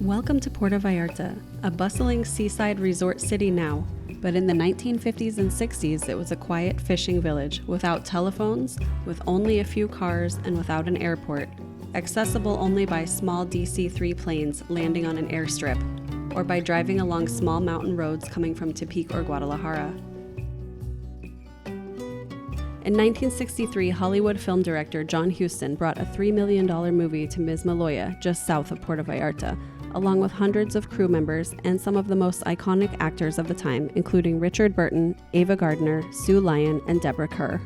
Welcome to Puerto Vallarta, a bustling seaside resort city now, but in the 1950s and 60s it was a quiet fishing village without telephones, with only a few cars, and without an airport, accessible only by small DC-3 planes landing on an airstrip, or by driving along small mountain roads coming from Tepic or Guadalajara. In 1963, Hollywood film director John Huston brought a $3 million movie to Mismaloya, just south of Puerto Vallarta, along with hundreds of crew members and some of the most iconic actors of the time, including Richard Burton, Ava Gardner, Sue Lyon, and Deborah Kerr.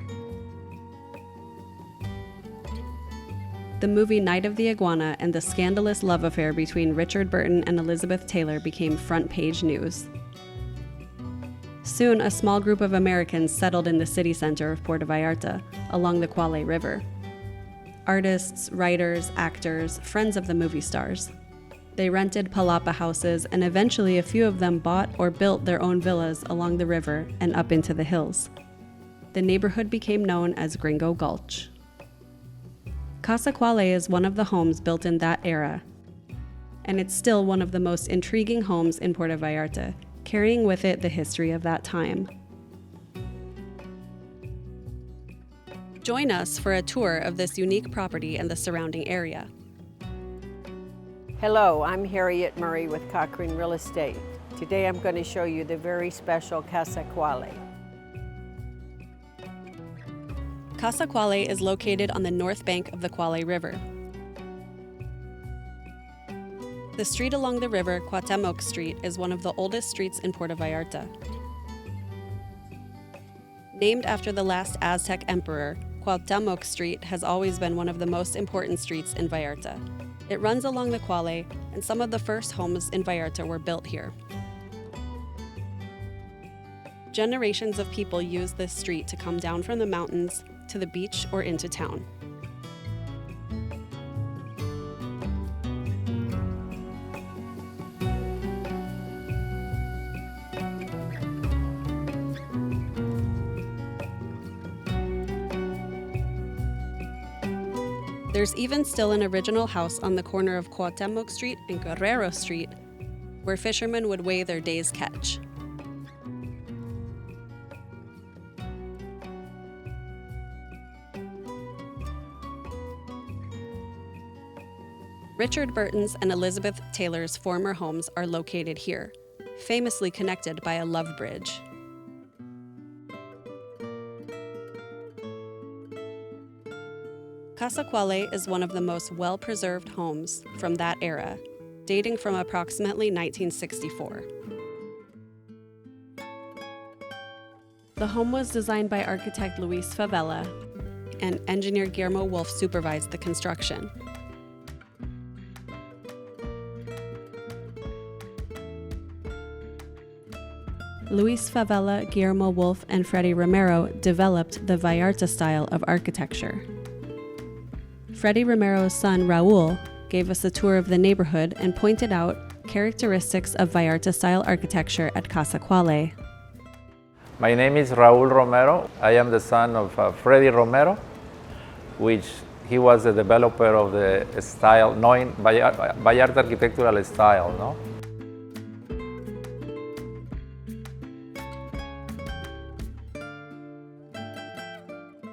The movie Night of the Iguana and the scandalous love affair between Richard Burton and Elizabeth Taylor became front-page news. Soon, a small group of Americans settled in the city center of Puerto Vallarta, along the Cuale River. Artists, writers, actors, friends of the movie stars. They rented palapa houses, and eventually a few of them bought or built their own villas along the river and up into the hills. The neighborhood became known as Gringo Gulch. Casa Cuale is one of the homes built in that era, and it's still one of the most intriguing homes in Puerto Vallarta, carrying with it the history of that time. Join us for a tour of this unique property and the surrounding area. Hello, I'm Harriet Murray with Cochrane Real Estate. Today I'm going to show you the very special Casa Cuale. Casa Cuale is located on the north bank of the Cuale River. The street along the river, Cuauhtemoc Street, is one of the oldest streets in Puerto Vallarta. Named after the last Aztec emperor, Cuauhtemoc Street has always been one of the most important streets in Vallarta. It runs along the Cuale, and some of the first homes in Vallarta were built here. Generations of people use this street to come down from the mountains to the beach or into town. There's even still an original house on the corner of Cuauhtemoc Street and Guerrero Street, where fishermen would weigh their day's catch. Richard Burton's and Elizabeth Taylor's former homes are located here, famously connected by a love bridge. Casa Cuale is one of the most well-preserved homes from that era, dating from approximately 1964. The home was designed by architect Luis Favela, and engineer Guillermo Wulff supervised the construction. Luis Favela, Guillermo Wulff, and Freddy Romero developed the Vallarta style of architecture. Freddy Romero's son, Raul, gave us a tour of the neighborhood and pointed out characteristics of Vallarta-style architecture at Casa Cuale. My name is Raul Romero. I am the son of Freddy Romero, which he was the developer of the style, known Vallarta architectural style, no?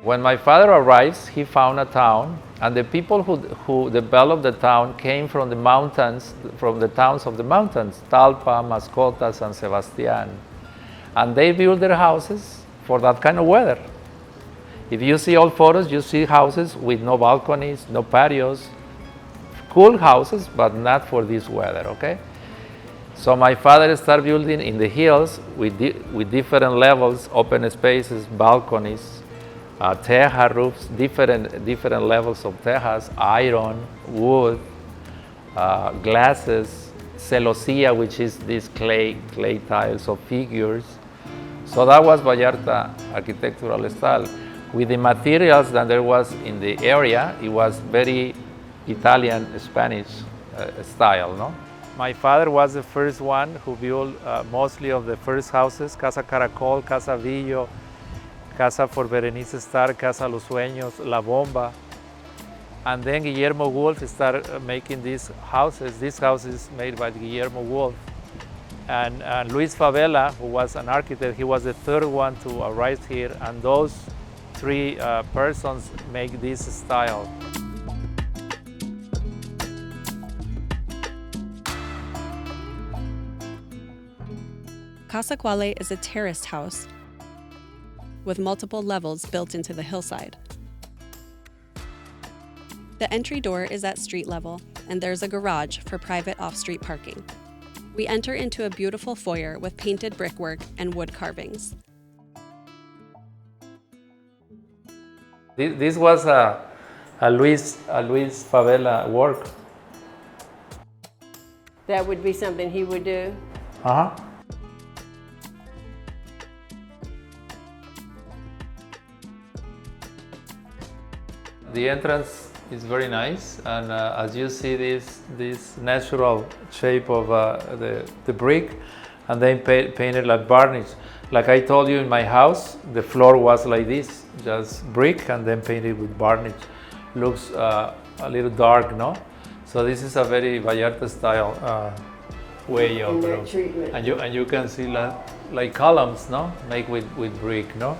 When my father arrives, he found a town, and the people who developed the town came from the mountains, from the towns of the mountains, Talpa, Mascota, San Sebastian. And they built their houses for that kind of weather. If you see old photos, you see houses with no balconies, no patios, cool houses, but not for this weather, okay? So my father started building in the hills with different levels, open spaces, balconies, teja roofs, different levels of tejas, iron, wood, glasses, celosía, which is these clay tiles of figures. So that was Vallarta architectural style. With the materials that there was in the area, it was very Italian, Spanish style, no? My father was the first one who built mostly of the first houses, Casa Caracol, Casa Villo, Casa for Berenice Star, Casa Los Sueños, La Bomba. And then Guillermo Wulff started making these houses. This house is made by Guillermo Wulff. And Luis Favela, who was an architect, he was the third one to arrive here. And those three persons make this style. Casa Cuale is a terraced house with multiple levels built into the hillside. The entry door is at street level, and there's a garage for private off-street parking. We enter into a beautiful foyer with painted brickwork and wood carvings. This was a Luis Favela work. That would be something he would do? Uh-huh. The entrance is very nice, and as you see this natural shape of the brick, and then painted like varnish. Like I told you, in my house, the floor was like this, just brick and then painted with varnish. Looks a little dark, no? So this is a very Vallarta style way of treatment. And you can see like columns, no? Made with brick, no?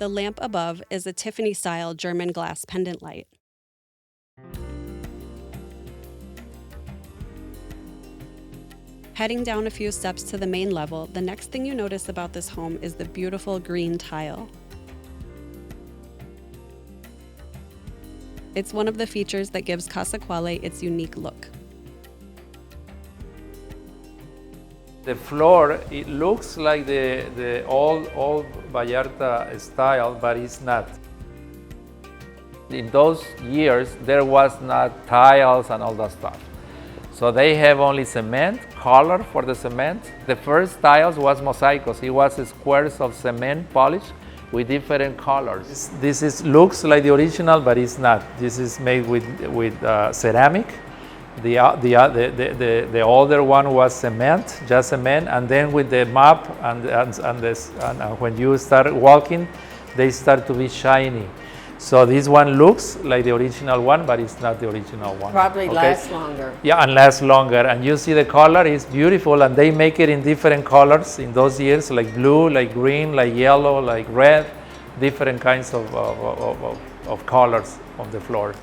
The lamp above is a Tiffany-style German glass pendant light. Heading down a few steps to the main level, the next thing you notice about this home is the beautiful green tile. It's one of the features that gives Casa Cuale its unique look. The floor, it looks like the old Vallarta style, but it's not. In those years, there was not tiles and all that stuff. So they have only cement, color for the cement. The first tiles was mosaicos. It was squares of cement polished with different colors. This looks like the original, but it's not. This is made with ceramic. The older one was cement, just cement, and then with the map and when you start walking, they start to be shiny. So this one looks like the original one, but it's not the original one. Probably okay? lasts longer. Yeah, and lasts longer. And you see the color is beautiful, and they make it in different colors in those years, like blue, like green, like yellow, like red, different kinds of colors on the floor.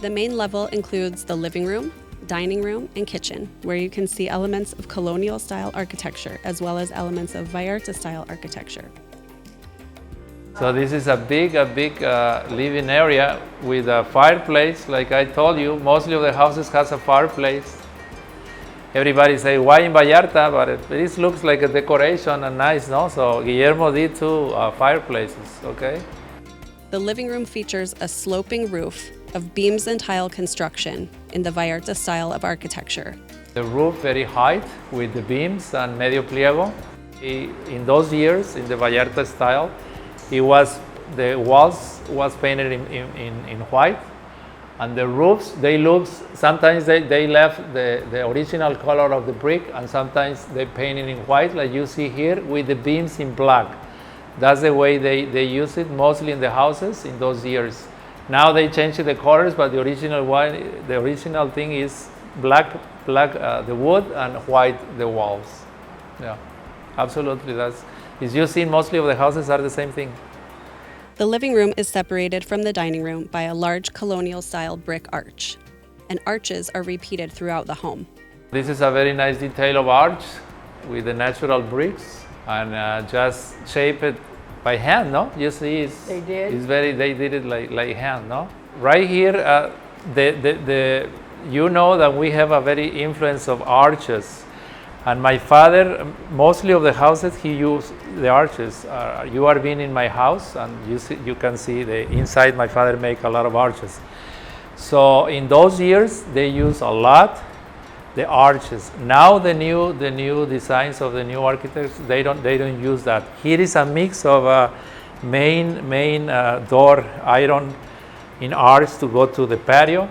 The main level includes the living room, dining room, and kitchen, where you can see elements of colonial-style architecture, as well as elements of Vallarta-style architecture. So this is a big living area with a fireplace. Like I told you, mostly of the houses has a fireplace. Everybody say, why in Vallarta? But this looks like a decoration and nice, no? So Guillermo did two fireplaces, okay? The living room features a sloping roof of beams and tile construction in the Vallarta style of architecture. The roof very high with the beams and medio pliego. In those years, in the Vallarta style, the walls was painted in white, and the roofs, sometimes they left the original color of the brick, and sometimes they painted in white, like you see here, with the beams in black. That's the way they use it mostly in the houses in those years. Now they changed the colors, but the original thing is black the wood and white the walls. Yeah, absolutely. As you see, mostly of the houses are the same thing. The living room is separated from the dining room by a large colonial-style brick arch, and arches are repeated throughout the home. This is a very nice detail of arch with the natural bricks, and just shape it by hand, no? You see, they did. They did it like hand, no? Right here, you know that we have a very influence of arches, and my father, mostly of the houses, he used the arches. You are being in my house, and you can see the inside. My father make a lot of arches. So in those years, they use a lot the arches. Now the new designs of the new architects, they don't use that. Here is a mix of main door iron in arch to go to the patio,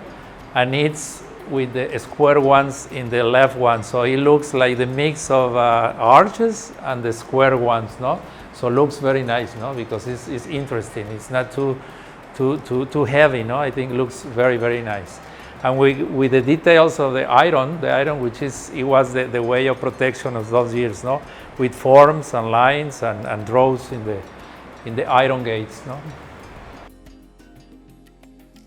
and it's with the square ones in the left one. So it looks like the mix of arches and the square ones, no? So it looks very nice, no? Because it's interesting. It's not too heavy, no? I think it looks very, very nice. And with the details of the iron, which it was the way of protection of those years, no? With forms and lines and draws in the iron gates, no?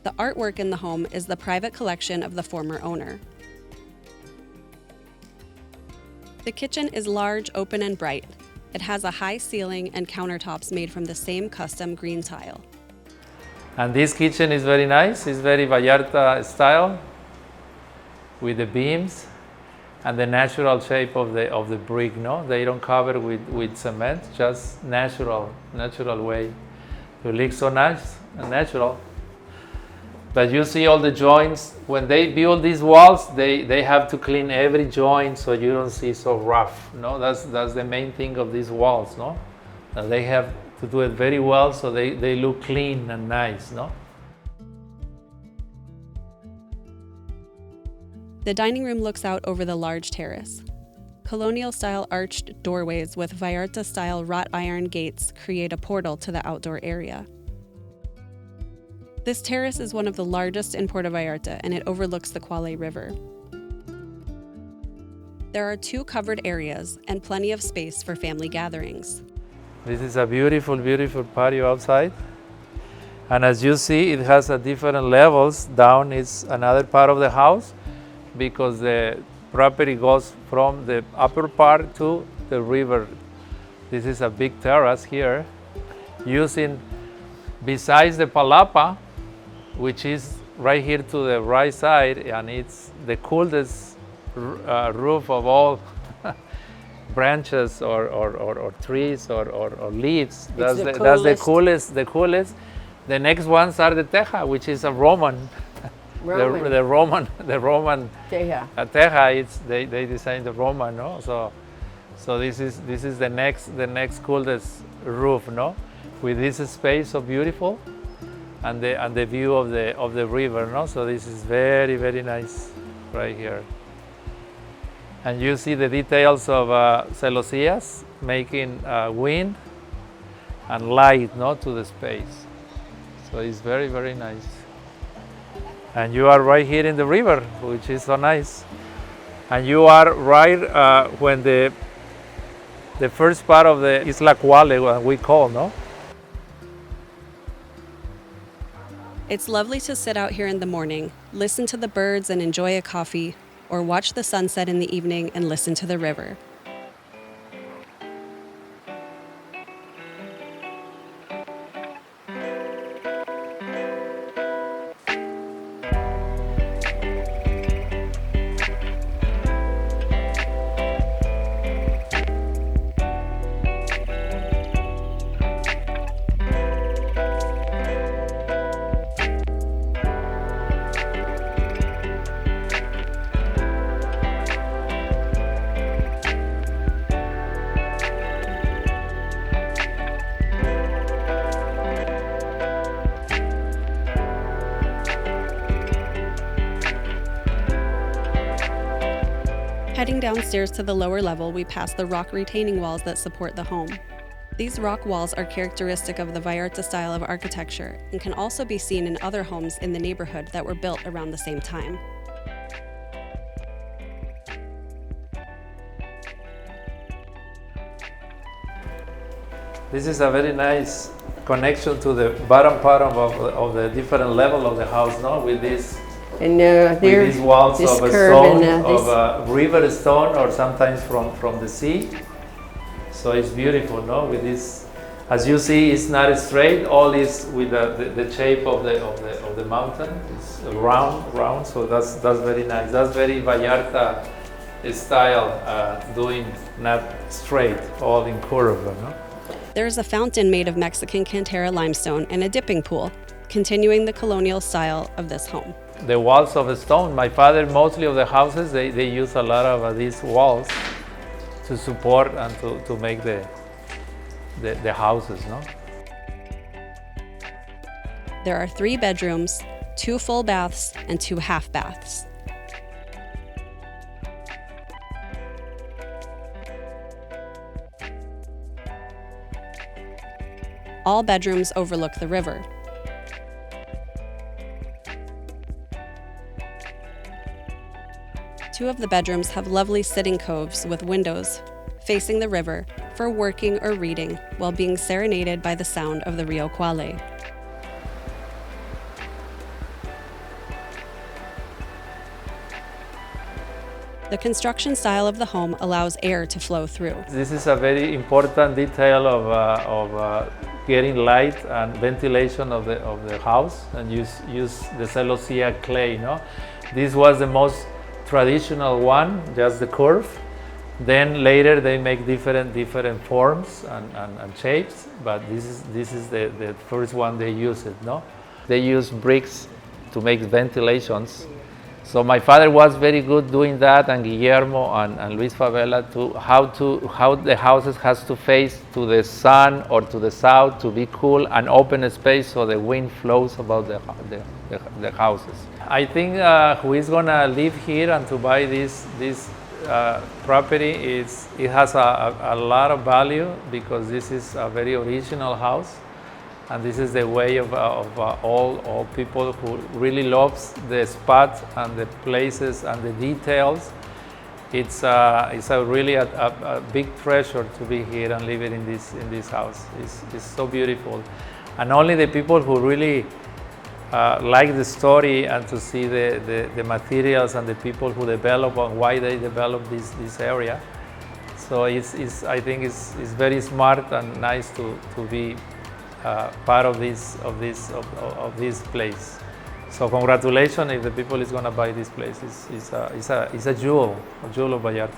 The artwork in the home is the private collection of the former owner. The kitchen is large, open, and bright. It has a high ceiling and countertops made from the same custom green tile. And this kitchen is very nice. It's very Vallarta style with the beams and the natural shape of the brick, no? They don't cover with cement, just natural way. It looks so nice and natural. But you see all the joints, when they build these walls, they have to clean every joint so you don't see so rough, no? That's the main thing of these walls, no? And they have to do it very well so they look clean and nice, no? The dining room looks out over the large terrace. Colonial-style arched doorways with Vallarta-style wrought iron gates create a portal to the outdoor area. This terrace is one of the largest in Puerto Vallarta, and it overlooks the Cuale River. There are 2 covered areas and plenty of space for family gatherings. This is a beautiful, beautiful patio outside. And as you see, it has a different levels. Down is another part of the house because the property goes from the upper part to the river. This is a big terrace here, using, besides the palapa, which is right here to the right side, and it's the coolest roof of all branches or trees or leaves. That's the coolest. The next ones are the teja, which is a Roman. The Roman teja. It's they designed the Roman, no? So this is the next coolest roof, no? With this space so beautiful, and the view of the river, no? So this is very, very nice right here. And you see the details of celosías making wind and light, no, to the space. So it's very, very nice. And you are right here in the river, which is so nice. And you are right when the first part of the Isla Cuale, what we call, no? It's lovely to sit out here in the morning, listen to the birds and enjoy a coffee, or watch the sunset in the evening and listen to the river. Heading downstairs to the lower level, we pass the rock retaining walls that support the home. These rock walls are characteristic of the Vallarta style of architecture and can also be seen in other homes in the neighborhood that were built around the same time. This is a very nice connection to the bottom part of the different level of the house, no? With this. And with these walls this of a curve stone, and, of a river stone, or sometimes from the sea. So it's beautiful, no? With this, as you see, it's not straight. All is with the shape of the mountain. It's round. So that's very nice. That's very Vallarta style, doing not straight, all in curve, no? There is a fountain made of Mexican Cantera limestone and a dipping pool, continuing the colonial style of this home. The walls of stone. My father, mostly of the houses, they use a lot of these walls to support and to make the houses, no? There are 3 bedrooms, 2 full baths, and 2 half baths. All bedrooms overlook the river. Two of the bedrooms have lovely sitting coves with windows facing the river for working or reading while being serenaded by the sound of the Río Cuale. The construction style of the home allows air to flow through. This is a very important detail of getting light and ventilation of the house, and use the celosia clay. No? This was the most traditional one, just the curve. Then later they make different forms and shapes, but this is the first one they use it. No, they use bricks to make ventilations. So my father was very good doing that, and Guillermo and Luis Favela, to how the houses has to face to the sun or to the south to be cool and open a space so the wind flows about the houses. I think who is gonna live here and to buy this property, it has a lot of value, because this is a very original house. And this is the way of all people who really loves the spot and the places and the details. It's a really a big treasure to be here and live in this house. It's so beautiful, and only the people who really like the story and to see the materials and the people who develop and why they develop this area. So I think it's very smart and nice to be part of this place. So congratulations if the people is going to buy this place. It's a jewel of Vallarta.